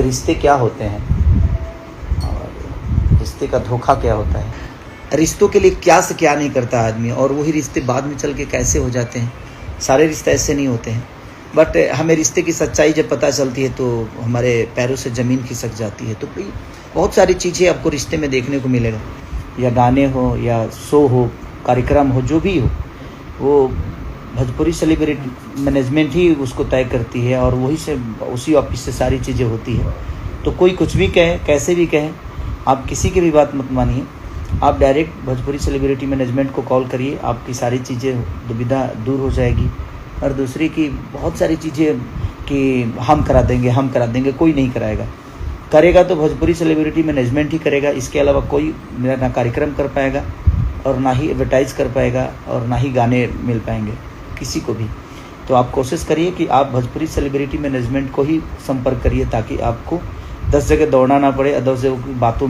कि रिश्ते क्या होते हैं और रिश्ते का धोखा क्या होता है, रिश्तों के लिए क्या से क्या नहीं करता आदमी, और वही रिश्ते बाद में चल के कैसे हो जाते हैं। सारे रिश्ते ऐसे नहीं होते हैं, बट हमें रिश्ते की सच्चाई जब पता चलती है तो हमारे पैरों से ज़मीन खिसक जाती है। तो भाई बहुत सारी चीज़ें आपको रिश्ते में देखने को मिलेगा, या गाने हो या शो हो, कार्यक्रम हो, जो भी हो, वो भोजपुरी सेलिब्रिटी मैनेजमेंट ही उसको तय करती है और वही से उसी ऑफिस से सारी चीज़ें होती है। तो कोई कुछ भी कहे, कैसे भी कहे, आप किसी की भी बात मत मानिए, आप डायरेक्ट भोजपुरी सेलिब्रिटी मैनेजमेंट को कॉल करिए, आपकी सारी चीज़ें दुविधा दूर हो जाएगी। और दूसरी की बहुत सारी चीज़ें कि हम करा देंगे, कोई नहीं कराएगा। करेगा तो भोजपुरी सेलिब्रिटी मैनेजमेंट ही करेगा, इसके अलावा कोई ना कार्यक्रम कर पाएगा और ना ही एडवर्टाइज़ कर पाएगा और ना ही गाने मिल पाएंगे किसी को भी। तो आप कोशिश करिए कि आप भोजपुरी सेलिब्रिटी मैनेजमेंट को ही संपर्क करिए, ताकि आपको 10 जगह दौड़ना ना पड़े, 10 जगह की बातों